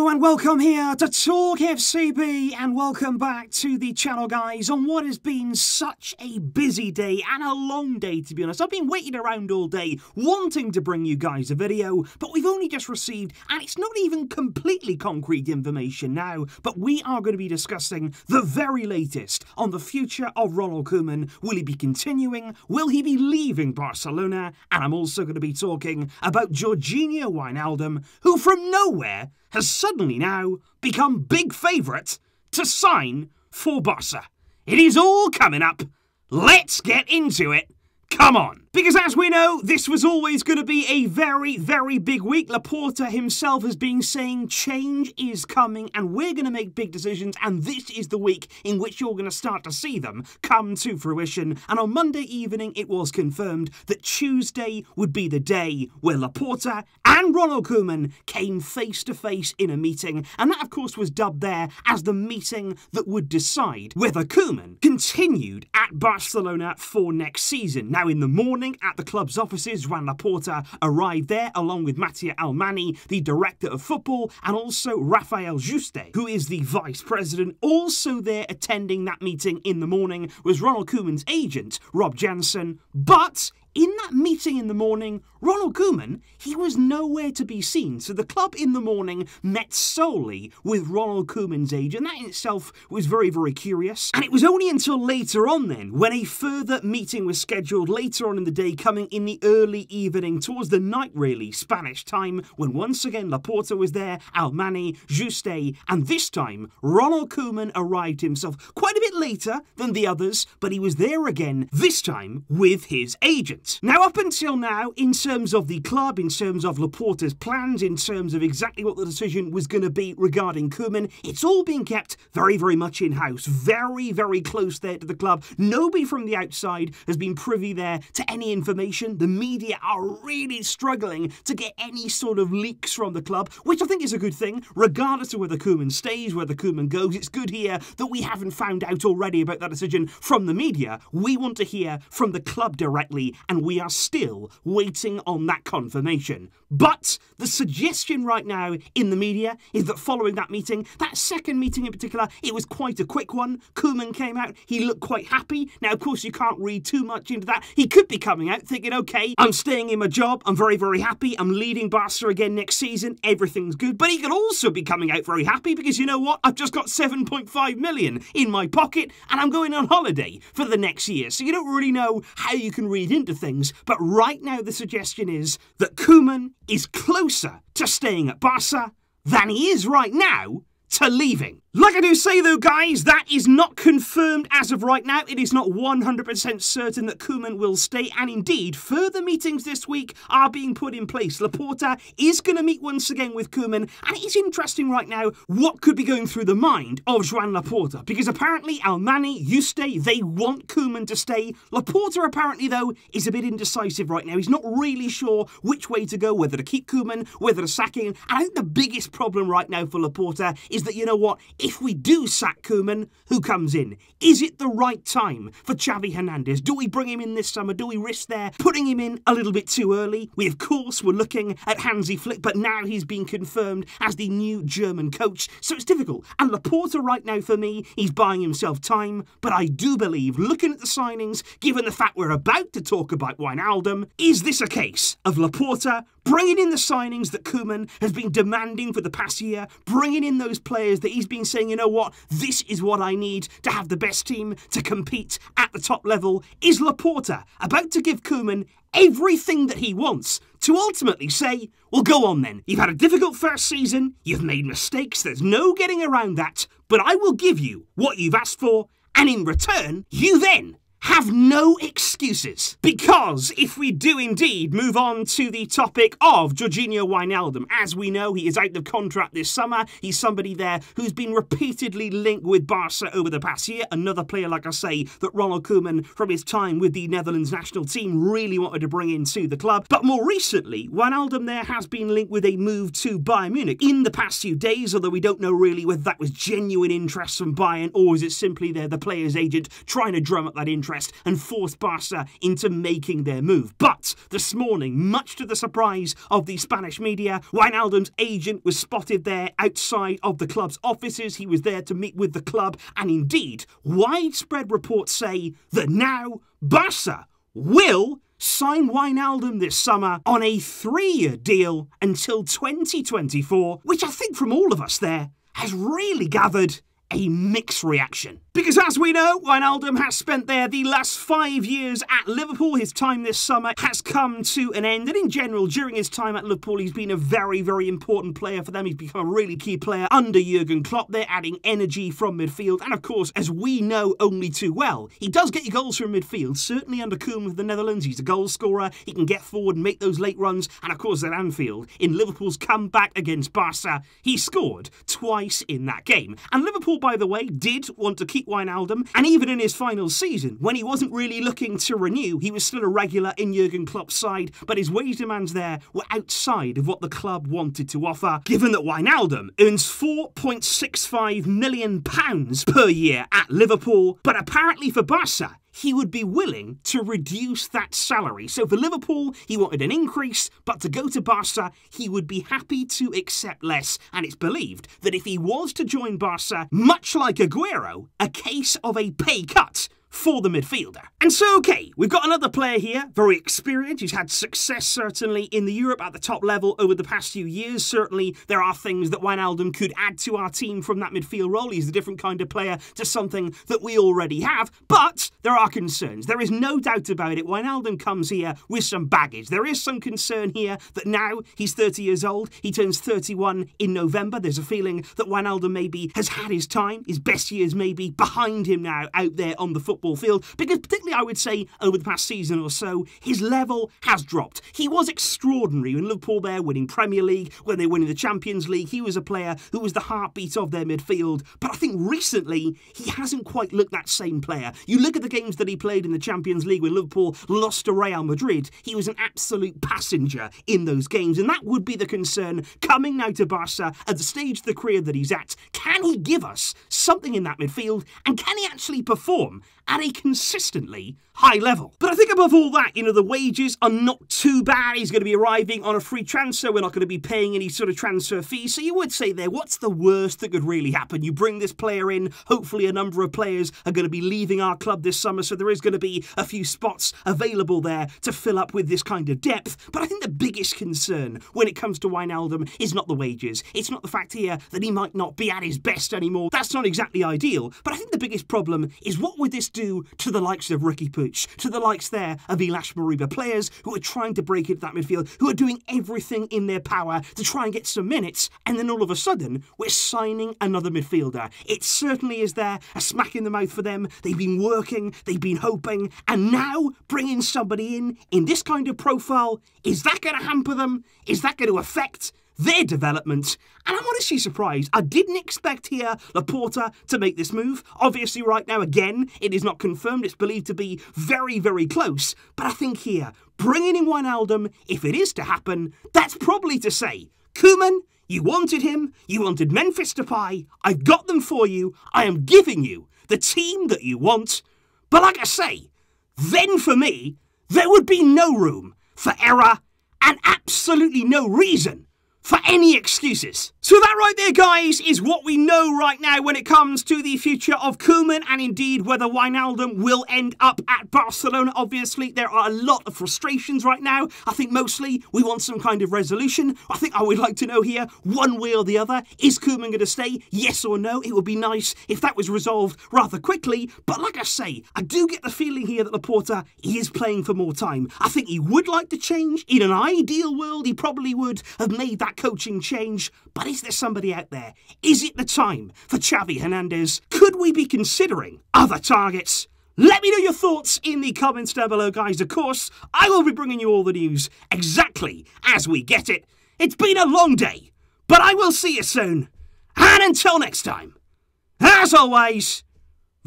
Hello and welcome here to Talk FCB, and welcome back to the channel, guys, on what has been such a busy day and a long day, to be honest. I've been waiting around all day wanting to bring you guys a video, but we've only just received, and it's not even completely concrete information now, but we are going to be discussing the very latest on the future of Ronald Koeman. Will he be continuing? Will he be leaving Barcelona? And I'm also going to be talking about Georginio Wijnaldum, who from nowhere has suddenly now become big favourite to sign for Barça. It is all coming up. Let's get into it. Come on. Because as we know, this was always going to be a very, very big week. Laporta himself has been saying change is coming and we're going to make big decisions, and this is the week in which you're going to start to see them come to fruition. And on Monday evening, it was confirmed that Tuesday would be the day where Laporta and Ronald Koeman came face to face in a meeting. And that, of course, was dubbed there as the meeting that would decide whether Koeman continued at Barcelona for next season. Now, in the morning, at the club's offices, Joan Laporta arrived there along with Mattia Almani, the director of football, and also Rafael Juste, who is the vice president. Also there attending that meeting in the morning was Ronald Koeman's agent, Rob Jansen. But in that meeting in the morning, Ronald Koeman, he was nowhere to be seen. So the club in the morning met solely with Ronald Koeman's agent. That in itself was very, very curious. And it was only until later on then, when a further meeting was scheduled later on in the day, coming in the early evening, towards the night really, Spanish time, when once again Laporta was there, Almani, Juste, and this time Ronald Koeman arrived himself quite a bit later than the others, but he was there again, this time with his agent. Now, up until now, in terms of the club, in terms of Laporta's plans, in terms of exactly what the decision was going to be regarding Koeman, it's all been kept very, very much in-house, very, very close there to the club. Nobody from the outside has been privy there to any information. The media are really struggling to get any sort of leaks from the club, which I think is a good thing, regardless of whether Koeman stays, whether Koeman goes. It's good here that we haven't found out already about that decision from the media. We want to hear from the club directly, and we are still waiting on that confirmation. But the suggestion right now in the media is that following that meeting, that second meeting in particular, it was quite a quick one. Koeman came out, he looked quite happy. Now, of course, you can't read too much into that. He could be coming out thinking, okay, I'm staying in my job, I'm very, very happy, I'm leading Barca again next season, everything's good. But he could also be coming out very happy because, you know what, I've just got 7.5 million in my pocket and I'm going on holiday for the next year. So you don't really know how you can read into things. But right now, the suggestion is that Koeman is closer to staying at Barca than he is right now to leaving. Like I do say though, guys, that is not confirmed as of right now. It is not 100% certain that Koeman will stay, and indeed, further meetings this week are being put in place. Laporta is going to meet once again with Koeman, and it is interesting right now what could be going through the mind of Joan Laporta, because apparently Almani, Juste, they want Koeman to stay. Laporta apparently, though, is a bit indecisive right now. He's not really sure which way to go, whether to keep Koeman, whether to sack him. And I think the biggest problem right now for Laporta is that, you know what, if we do sack Koeman, who comes in? Is it the right time for Xavi Hernandez? Do we bring him in this summer? Do we risk there putting him in a little bit too early? We, of course, were looking at Hansi Flick, but now he's been confirmed as the new German coach, so it's difficult. And Laporta right now, for me, he's buying himself time, but I do believe, looking at the signings, given the fact we're about to talk about Wijnaldum, is this a case of Laporta bringing in the signings that Koeman has been demanding for the past year, bringing in those players that he's been saying, you know what, this is what I need to have the best team to compete at the top level? Is Laporta about to give Koeman everything that he wants to ultimately say, well, go on then. You've had a difficult first season, you've made mistakes, there's no getting around that, but I will give you what you've asked for, and in return, you then have no excuses. Because if we do indeed move on to the topic of Georginio Wijnaldum, as we know, he is out of contract this summer. He's somebody there who's been repeatedly linked with Barca over the past year. Another player, like I say, that Ronald Koeman, from his time with the Netherlands national team, really wanted to bring into the club. But more recently, Wijnaldum there has been linked with a move to Bayern Munich in the past few days, although we don't know really whether that was genuine interest from Bayern, or is it simply the player's agent trying to drum up that interest interest and forced Barça into making their move. But this morning, much to the surprise of the Spanish media, Wijnaldum's agent was spotted there outside of the club's offices. He was there to meet with the club, and indeed, widespread reports say that now Barça will sign Wijnaldum this summer on a 3-year deal until 2024, which I think from all of us there has really gathered a mixed reaction. Because as we know, Wijnaldum has spent there the last 5 years at Liverpool. His time this summer has come to an end, and in general, during his time at Liverpool, he's been a very, very important player for them. He's become a really key player under Jurgen Klopp. They're adding energy from midfield, and of course, as we know only too well, he does get you goals from midfield. Certainly under Koeman of the Netherlands, he's a goal scorer. He can get forward and make those late runs, and of course at Anfield, in Liverpool's comeback against Barça, he scored twice in that game. And Liverpool, by the way, did want to keep Wijnaldum, and even in his final season, when he wasn't really looking to renew, he was still a regular in Jurgen Klopp's side, but his wage demands there were outside of what the club wanted to offer, given that Wijnaldum earns £4.65 million per year at Liverpool, but apparently for Barça, he would be willing to reduce that salary. So for Liverpool, he wanted an increase, but to go to Barça, he would be happy to accept less. And it's believed that if he was to join Barça, much like Aguero, a case of a pay cut for the midfielder. And so, okay, we've got another player here, very experienced. He's had success, certainly, in the Europe at the top level over the past few years. Certainly, there are things that Wijnaldum could add to our team from that midfield role. He's a different kind of player to something that we already have, but there are concerns. There is no doubt about it. Wijnaldum comes here with some baggage. There is some concern here that now he's 30 years old. He turns 31 in November. There's a feeling that Wijnaldum maybe has had his time, his best years maybe behind him now out there on the football field, because particularly I would say over the past season or so, his level has dropped. He was extraordinary when Liverpool there winning Premier League, when they were winning the Champions League. He was a player who was the heartbeat of their midfield, but I think recently he hasn't quite looked that same player. You look at the games that he played in the Champions League when Liverpool lost to Real Madrid, he was an absolute passenger in those games, and that would be the concern coming now to Barça at the stage of the career that he's at. Can he give us something in that midfield, and can he actually perform at a consistently high level? But I think above all that, the wages are not too bad. He's going to be arriving on a free transfer. We're not going to be paying any sort of transfer fee. So you would say there, what's the worst that could really happen? You bring this player in, hopefully a number of players are going to be leaving our club this summer, so there is going to be a few spots available there to fill up with this kind of depth. But I think the biggest concern when it comes to Wijnaldum is not the wages. It's not the fact here that he might not be at his best anymore. That's not exactly ideal. But I think the biggest problem is, what would this do to the likes of Ricky Puig, to the likes there of Ilaix Moriba, players who are trying to break into that midfield, who are doing everything in their power to try and get some minutes, and then all of a sudden, we're signing another midfielder. It certainly is there, a smack in the mouth for them. They've been working, they've been hoping, and now bringing somebody in this kind of profile, is that going to hamper them? Is that going to affect their development? And I'm honestly surprised. I didn't expect here Laporta to make this move. Obviously right now, again, it is not confirmed. It's believed to be very, very close. But I think here, bringing in Wijnaldum, if it is to happen, that's probably to say, Koeman, you wanted him, you wanted Memphis Depay, I've got them for you, I am giving you the team that you want. But like I say, then for me, there would be no room for error and absolutely no reason for any excuses. So that right there, guys, is what we know right now when it comes to the future of Koeman, and indeed whether Wijnaldum will end up at Barcelona. Obviously, there are a lot of frustrations right now. I think mostly we want some kind of resolution. I think I would like to know here, one way or the other, is Koeman going to stay? Yes or no? It would be nice if that was resolved rather quickly. But like I say, I do get the feeling here that Laporta is playing for more time. I think he would like to change. In an ideal world, he probably would have made that coaching change. But is there somebody out there? Is it the time for Xavi Hernandez? Could we be considering other targets? Let me know your thoughts in the comments down below, guys. Of course, I will be bringing you all the news exactly as we get it. It's been a long day, but I will see you soon. And until next time, as always,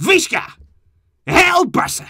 Visca El Barça.